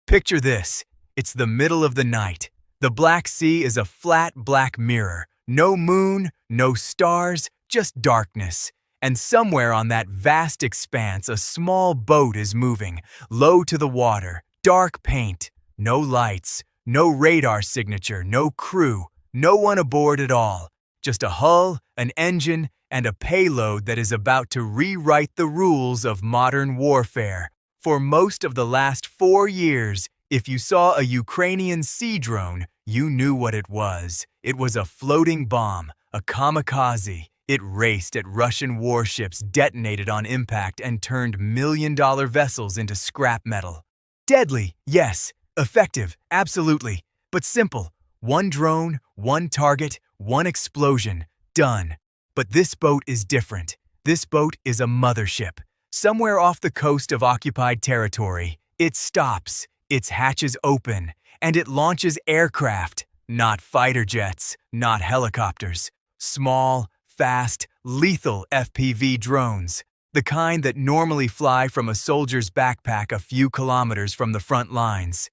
Picture this. It's the middle of the night. The Black Sea is a flat black mirror. No moon, no stars, just darkness. And somewhere on that vast expanse, a small boat is moving, low to the water, dark paint, no lights, no radar signature, no crew, no one aboard at all. Just a hull, an engine, and a payload that is about to rewrite the rules of modern warfare. For most of the last 4 years, if you saw a Ukrainian sea drone, you knew what it was. It was a floating bomb, a kamikaze. It raced at Russian warships, detonated on impact, and turned million-dollar vessels into scrap metal. Deadly, yes. Effective, absolutely. But simple. One drone, one target, one explosion. Done. But this boat is different. This boat is a mothership. Somewhere off the coast of occupied territory, it stops, its hatches open, and it launches aircraft. Not fighter jets, not helicopters. Small, fast, lethal FPV drones. The kind that normally fly from a soldier's backpack a few kilometers from the front lines.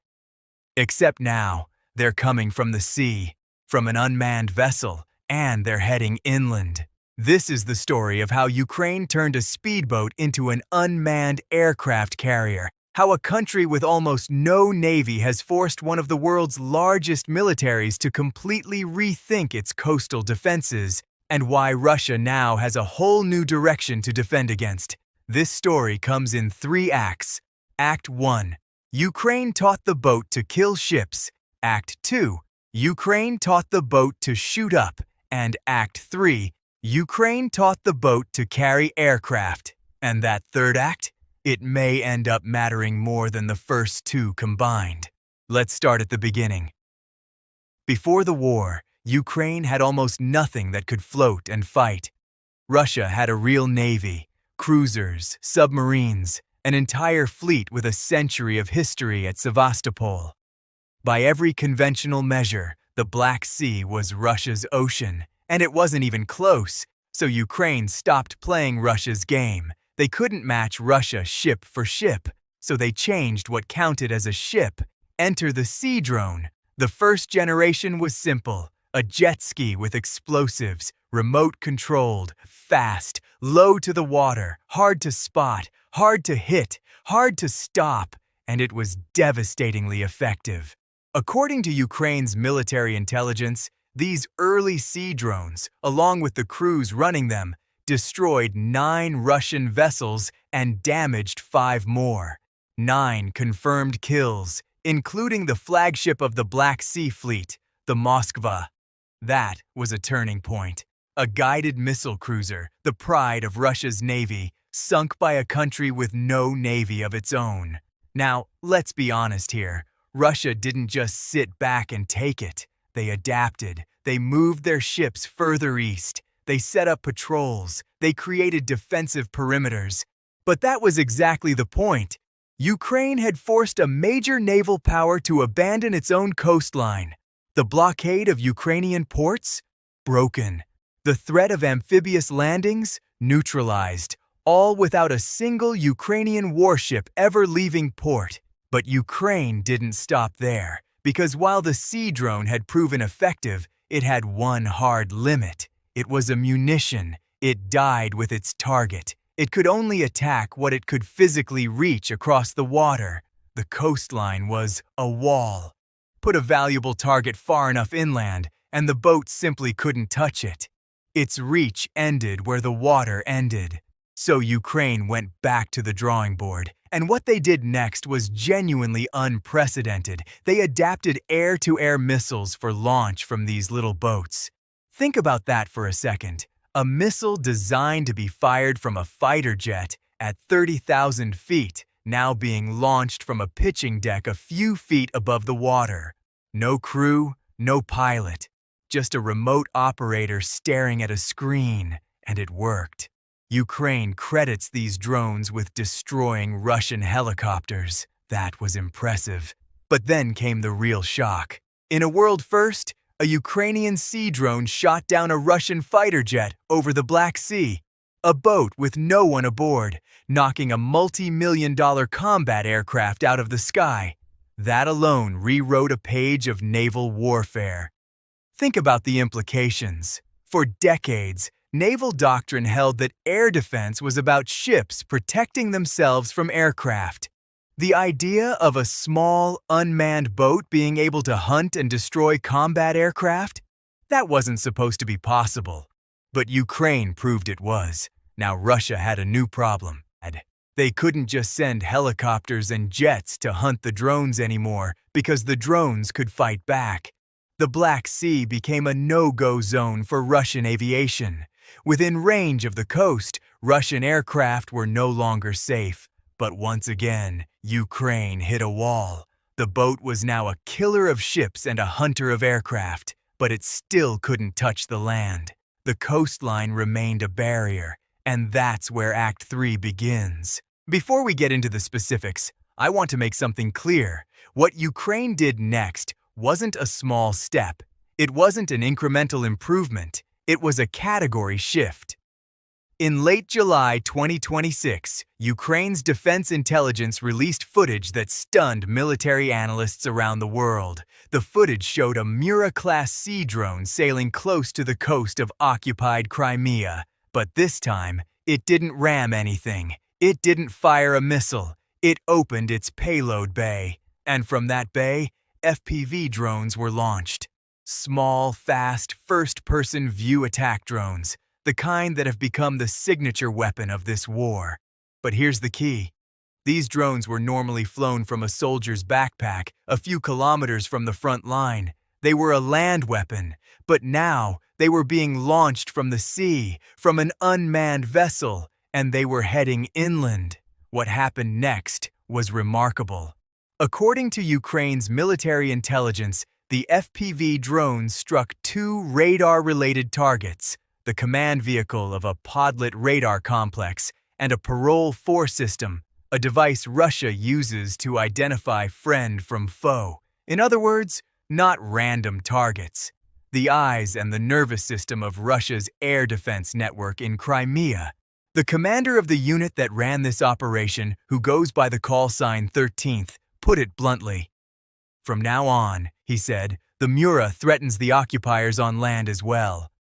Except now, they're coming from the sea, from an unmanned vessel, and they're heading inland. This is the story of how Ukraine turned a speedboat into an unmanned aircraft carrier, how a country with almost no navy has forced one of the world's largest militaries to completely rethink its coastal defenses, and why Russia now has a whole new direction to defend against. This story comes in 3 acts. Act 1. Ukraine taught the boat to kill ships. Act 2. Ukraine taught the boat to shoot up. And Act 3. Ukraine taught the boat to carry aircraft. And that third act? It may end up mattering more than the first 2 combined. Let's start at the beginning. Before the war, Ukraine had almost nothing that could float and fight. Russia had a real navy, cruisers, submarines, an entire fleet with a century of history at Sevastopol. By every conventional measure, the Black Sea was Russia's ocean. And it wasn't even close, so Ukraine stopped playing Russia's game. They couldn't match Russia ship for ship, so they changed what counted as a ship. Enter the sea drone. The first generation was simple, a jet ski with explosives, remote-controlled, fast, low to the water, hard to spot, hard to hit, hard to stop, and it was devastatingly effective. According to Ukraine's military intelligence, these early sea drones, along with the crews running them, destroyed 9 Russian vessels and damaged 5 more. 9 confirmed kills, including the flagship of the Black Sea Fleet, the Moskva. That was a turning point. A guided missile cruiser, the pride of Russia's navy, sunk by a country with no navy of its own. Now, let's be honest here. Russia didn't just sit back and take it. They adapted. They moved their ships further east. They set up patrols. They created defensive perimeters. But that was exactly the point. Ukraine had forced a major naval power to abandon its own coastline. The blockade of Ukrainian ports? Broken. The threat of amphibious landings? Neutralized. All without a single Ukrainian warship ever leaving port. But Ukraine didn't stop there. Because while the sea drone had proven effective, it had one hard limit. It was a munition. It died with its target. It could only attack what it could physically reach across the water. The coastline was a wall. Put a valuable target far enough inland, and the boat simply couldn't touch it. Its reach ended where the water ended. So Ukraine went back to the drawing board. And what they did next was genuinely unprecedented. They adapted air-to-air missiles for launch from these little boats. Think about that for a second. A missile designed to be fired from a fighter jet at 30,000 feet, now being launched from a pitching deck a few feet above the water. No crew, no pilot, just a remote operator staring at a screen, and it worked. Ukraine credits these drones with destroying Russian helicopters. That was impressive. But then came the real shock. In a world first, a Ukrainian sea drone shot down a Russian fighter jet over the Black Sea. A boat with no one aboard, knocking a multi-million-dollar combat aircraft out of the sky. That alone rewrote a page of naval warfare. Think about the implications. For decades, naval doctrine held that air defense was about ships protecting themselves from aircraft. The idea of a small, unmanned boat being able to hunt and destroy combat aircraft? That wasn't supposed to be possible. But Ukraine proved it was. Now Russia had a new problem. They couldn't just send helicopters and jets to hunt the drones anymore because the drones could fight back. The Black Sea became a no-go zone for Russian aviation. Within range of the coast, Russian aircraft were no longer safe. But once again, Ukraine hit a wall. The boat was now a killer of ships and a hunter of aircraft, but it still couldn't touch the land. The coastline remained a barrier, and that's where Act 3 begins. Before we get into the specifics, I want to make something clear. What Ukraine did next wasn't a small step. It wasn't an incremental improvement. It was a category shift. In late July 2026, Ukraine's defense intelligence released footage that stunned military analysts around the world. The footage showed a MAGURA-class sea drone sailing close to the coast of occupied Crimea. But this time, it didn't ram anything. It didn't fire a missile. It opened its payload bay. And from that bay, FPV drones were launched. Small, fast, first-person view attack drones. The kind that have become the signature weapon of this war. But here's the key. These drones were normally flown from a soldier's backpack a few kilometers from the front line. They were a land weapon, but now they were being launched from the sea, from an unmanned vessel, and they were heading inland. What happened next was remarkable. According to Ukraine's military intelligence, the FPV drones struck 2 radar-related targets, the command vehicle of a podlet radar complex, and a parole 4 system, a device Russia uses to identify friend from foe. In other words, not random targets. The eyes and the nervous system of Russia's air defense network in Crimea. The commander of the unit that ran this operation, who goes by the call sign 13th, put it bluntly. From now on, he said, the MAGURA threatens the occupiers on land as well.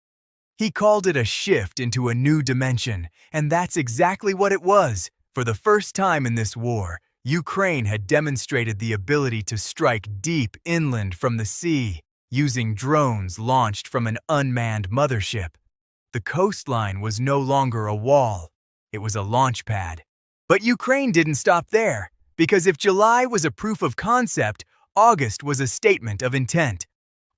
He called it a shift into a new dimension, and that's exactly what it was. For the first time in this war, Ukraine had demonstrated the ability to strike deep inland from the sea, using drones launched from an unmanned mothership. The coastline was no longer a wall, it was a launch pad. But Ukraine didn't stop there, because if July was a proof of concept, August was a statement of intent.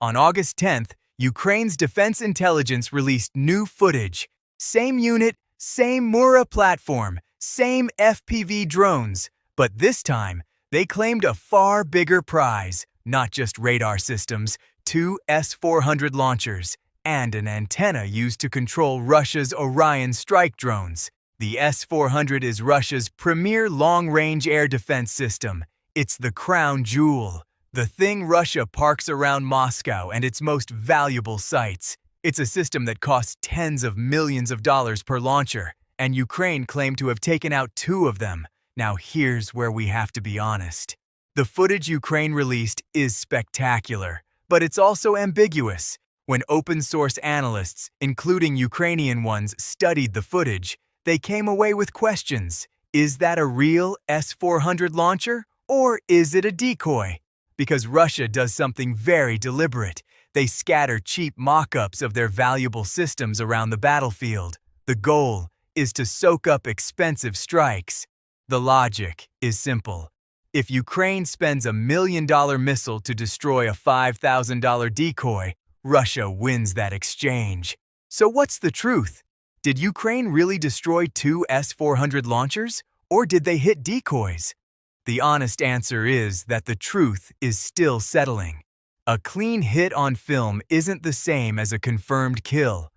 On August 10th, Ukraine's defense intelligence released new footage. Same unit, same MAGURA platform, same FPV drones. But this time, they claimed a far bigger prize. Not just radar systems, 2 S-400 launchers, and an antenna used to control Russia's Orion strike drones. The S-400 is Russia's premier long-range air defense system. It's the crown jewel. The thing Russia parks around Moscow and its most valuable sites. It's a system that costs tens of millions of dollars per launcher, and Ukraine claimed to have taken out 2 of them. Now here's where we have to be honest. The footage Ukraine released is spectacular, but it's also ambiguous. When open-source analysts, including Ukrainian ones, studied the footage, they came away with questions. Is that a real S-400 launcher, or is it a decoy? Because Russia does something very deliberate. They scatter cheap mock-ups of their valuable systems around the battlefield. The goal is to soak up expensive strikes. The logic is simple. If Ukraine spends $1 million missile to destroy a $5,000 decoy, Russia wins that exchange. So what's the truth? Did Ukraine really destroy 2 S-400 launchers, or did they hit decoys? The honest answer is that the truth is still settling. A clean hit on film isn't the same as a confirmed kill.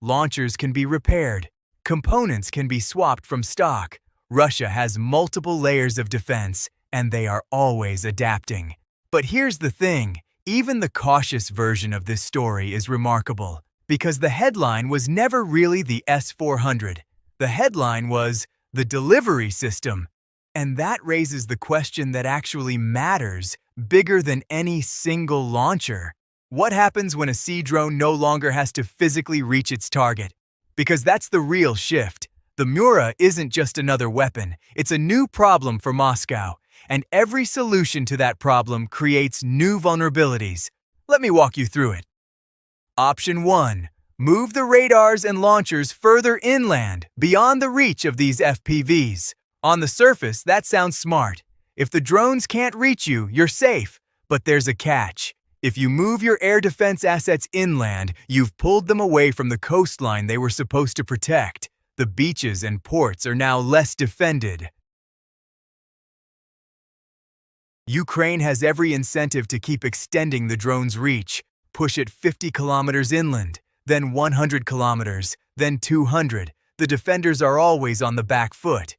Launchers can be repaired. Components can be swapped from stock. Russia has multiple layers of defense, and they are always adapting. But here's the thing. Even the cautious version of this story is remarkable, because the headline was never really the S-400. The headline was, "The Delivery System." And that raises the question that actually matters, bigger than any single launcher. What happens when a sea drone no longer has to physically reach its target? Because that's the real shift. The MAGURA isn't just another weapon, it's a new problem for Moscow, and every solution to that problem creates new vulnerabilities. Let me walk you through it. Option 1. Move the radars and launchers further inland, beyond the reach of these FPVs. On the surface, that sounds smart. If the drones can't reach you, you're safe. But there's a catch. If you move your air defense assets inland, you've pulled them away from the coastline they were supposed to protect. The beaches and ports are now less defended. Ukraine has every incentive to keep extending the drone's reach. Push it 50 kilometers inland, then 100 kilometers, then 200. The defenders are always on the back foot.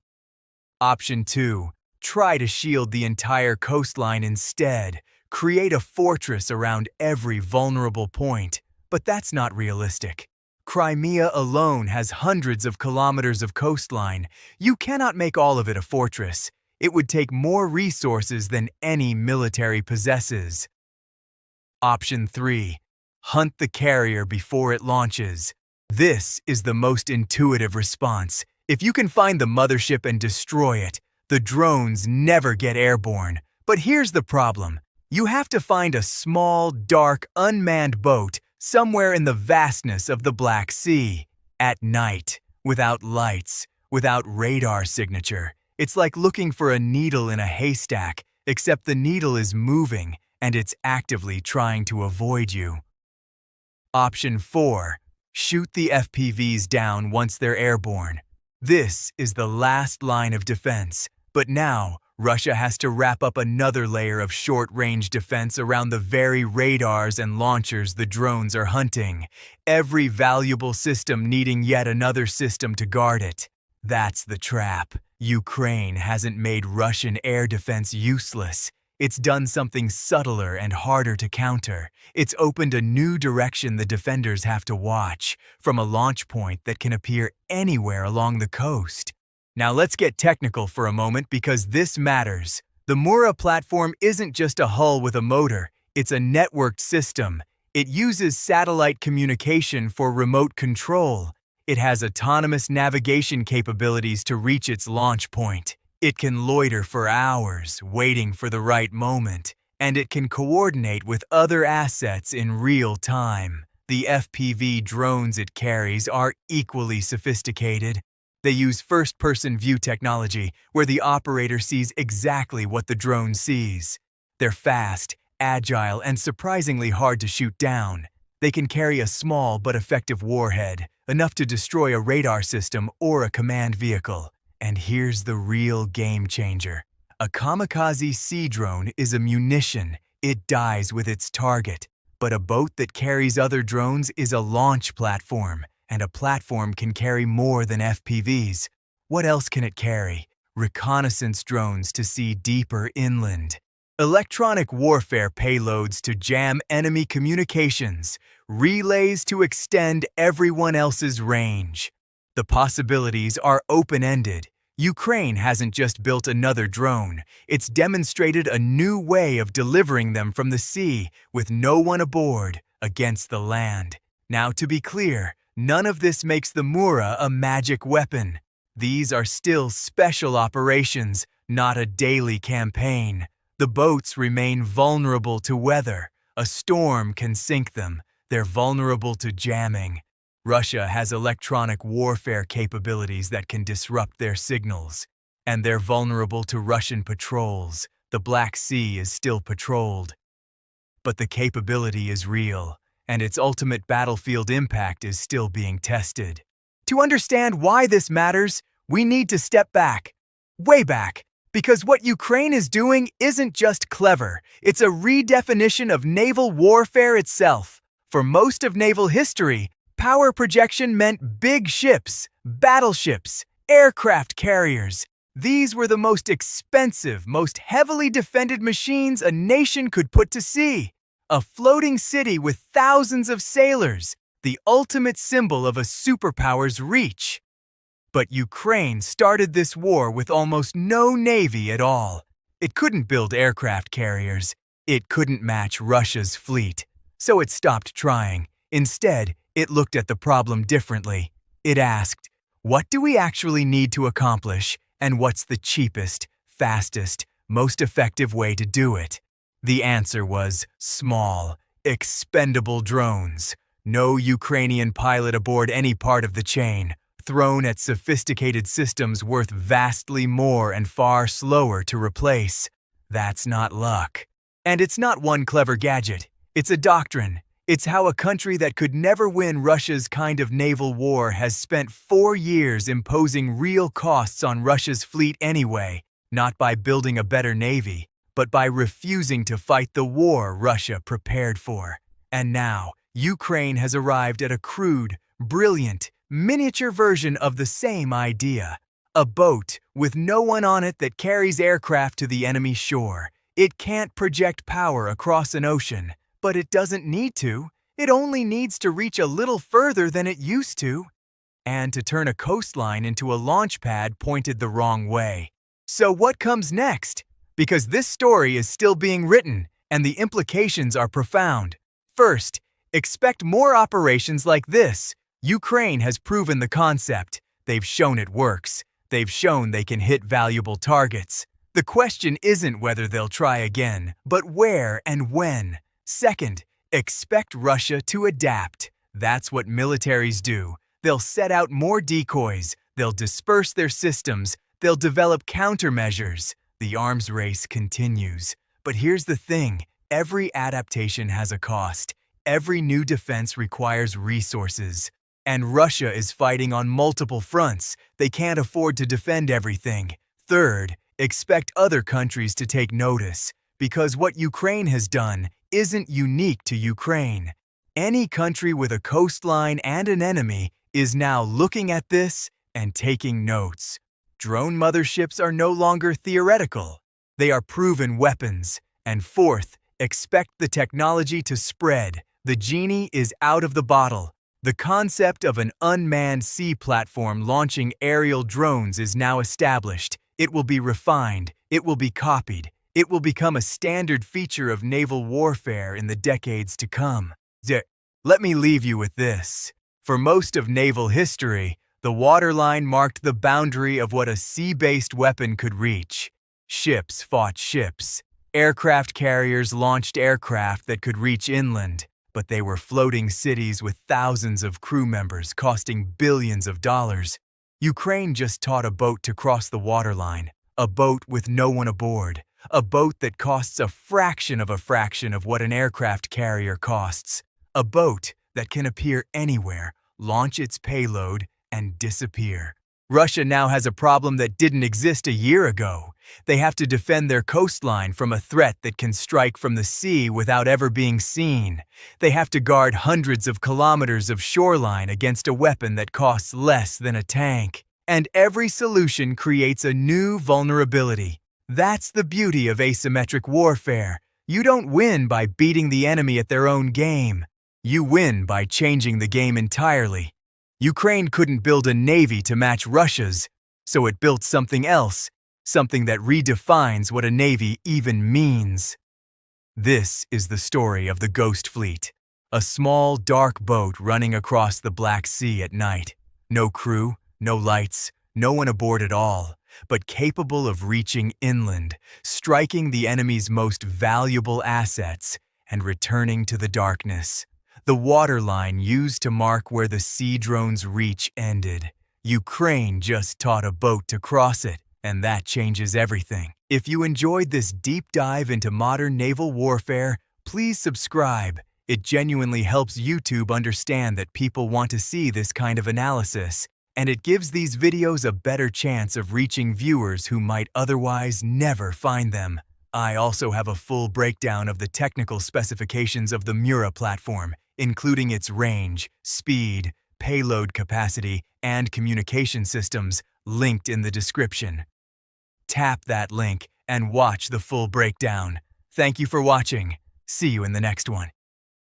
Option 2. Try to shield the entire coastline instead. Create a fortress around every vulnerable point. But that's not realistic. Crimea alone has hundreds of kilometers of coastline. You cannot make all of it a fortress. It would take more resources than any military possesses. Option 3. Hunt the carrier before it launches. This is the most intuitive response. If you can find the mothership and destroy it, the drones never get airborne. But here's the problem. You have to find a small, dark, unmanned boat somewhere in the vastness of the Black Sea. At night, without lights, without radar signature. It's like looking for a needle in a haystack, except the needle is moving and it's actively trying to avoid you. Option 4. Shoot the FPVs down once they're airborne. This is the last line of defense, but now Russia has to wrap up another layer of short-range defense around the very radars and launchers the drones are hunting, every valuable system needing yet another system to guard it. That's the trap. Ukraine hasn't made Russian air defense useless. It's done something subtler and harder to counter. It's opened a new direction the defenders have to watch, from a launch point that can appear anywhere along the coast. Now let's get technical for a moment because this matters. The MAGURA platform isn't just a hull with a motor, it's a networked system. It uses satellite communication for remote control. It has autonomous navigation capabilities to reach its launch point. It can loiter for hours, waiting for the right moment, and it can coordinate with other assets in real time. The FPV drones it carries are equally sophisticated. They use first-person view technology, where the operator sees exactly what the drone sees. They're fast, agile, and surprisingly hard to shoot down. They can carry a small but effective warhead, enough to destroy a radar system or a command vehicle. And here's the real game changer. A kamikaze sea drone is a munition. It dies with its target. But a boat that carries other drones is a launch platform, and a platform can carry more than FPVs. What else can it carry? Reconnaissance drones to see deeper inland. Electronic warfare payloads to jam enemy communications. Relays to extend everyone else's range. The possibilities are open-ended. Ukraine hasn't just built another drone, it's demonstrated a new way of delivering them from the sea with no one aboard, against the land. Now to be clear, none of this makes the MAGURA a magic weapon. These are still special operations, not a daily campaign. The boats remain vulnerable to weather. A storm can sink them. They're vulnerable to jamming. Russia has electronic warfare capabilities that can disrupt their signals. And they're vulnerable to Russian patrols. The Black Sea is still patrolled. But the capability is real, and its ultimate battlefield impact is still being tested. To understand why this matters, we need to step back, way back, because what Ukraine is doing isn't just clever, it's a redefinition of naval warfare itself. For most of naval history, power projection meant big ships, battleships, aircraft carriers. These were the most expensive, most heavily defended machines a nation could put to sea. A floating city with thousands of sailors, the ultimate symbol of a superpower's reach. But Ukraine started this war with almost no navy at all. It couldn't build aircraft carriers. It couldn't match Russia's fleet. So it stopped trying. Instead, it looked at the problem differently. It asked, what do we actually need to accomplish, and what's the cheapest, fastest, most effective way to do it? The answer was small, expendable drones. No Ukrainian pilot aboard any part of the chain, thrown at sophisticated systems worth vastly more and far slower to replace. That's not luck. And it's not one clever gadget. It's a doctrine. It's how a country that could never win Russia's kind of naval war has spent 4 years imposing real costs on Russia's fleet anyway, not by building a better navy, but by refusing to fight the war Russia prepared for. And now, Ukraine has arrived at a crude, brilliant, miniature version of the same idea. A boat with no one on it that carries aircraft to the enemy shore. It can't project power across an ocean. But it doesn't need to. It only needs to reach a little further than it used to. And to turn a coastline into a launch pad pointed the wrong way. So what comes next? Because this story is still being written, and the implications are profound. First, expect more operations like this. Ukraine has proven the concept. They've shown it works. They've shown they can hit valuable targets. The question isn't whether they'll try again, but where and when. Second, expect Russia to adapt. That's what militaries do. They'll set out more decoys, they'll disperse their systems, they'll develop countermeasures. The arms race continues. But here's the thing, every adaptation has a cost. Every new defense requires resources. And Russia is fighting on multiple fronts. They can't afford to defend everything. Third, expect other countries to take notice. Because what Ukraine has done isn't unique to Ukraine. Any country with a coastline and an enemy is now looking at this and taking notes. Drone motherships are no longer theoretical. They are proven weapons. And fourth, expect the technology to spread. The genie is out of the bottle. The concept of an unmanned sea platform launching aerial drones is now established. It will be refined. It will be copied. It will become a standard feature of naval warfare in the decades to come. Let me leave you with this. For most of naval history, the waterline marked the boundary of what a sea-based weapon could reach. Ships fought ships. Aircraft carriers launched aircraft that could reach inland, but they were floating cities with thousands of crew members costing billions of dollars. Ukraine just taught a boat to cross the waterline, a boat with no one aboard. A boat that costs a fraction of what an aircraft carrier costs. A boat that can appear anywhere, launch its payload, and disappear. Russia now has a problem that didn't exist a year ago. They have to defend their coastline from a threat that can strike from the sea without ever being seen. They have to guard hundreds of kilometers of shoreline against a weapon that costs less than a tank. And every solution creates a new vulnerability. That's the beauty of asymmetric warfare. You don't win by beating the enemy at their own game. You win by changing the game entirely. Ukraine couldn't build a navy to match Russia's, so it built something else, something that redefines what a navy even means. This is the story of the Ghost Fleet, a small, dark boat running across the Black Sea at night. No crew, no lights, no one aboard at all, but capable of reaching inland, striking the enemy's most valuable assets, and returning to the darkness. The waterline used to mark where the sea drone's reach ended. Ukraine just taught a boat to cross it, and that changes everything. If you enjoyed this deep dive into modern naval warfare, please subscribe. It genuinely helps YouTube understand that people want to see this kind of analysis, and it gives these videos a better chance of reaching viewers who might otherwise never find them. I also have a full breakdown of the technical specifications of the MAGURA platform, including its range, speed, payload capacity, and communication systems, linked in the description. Tap that link and watch the full breakdown. Thank you for watching. See you in the next one.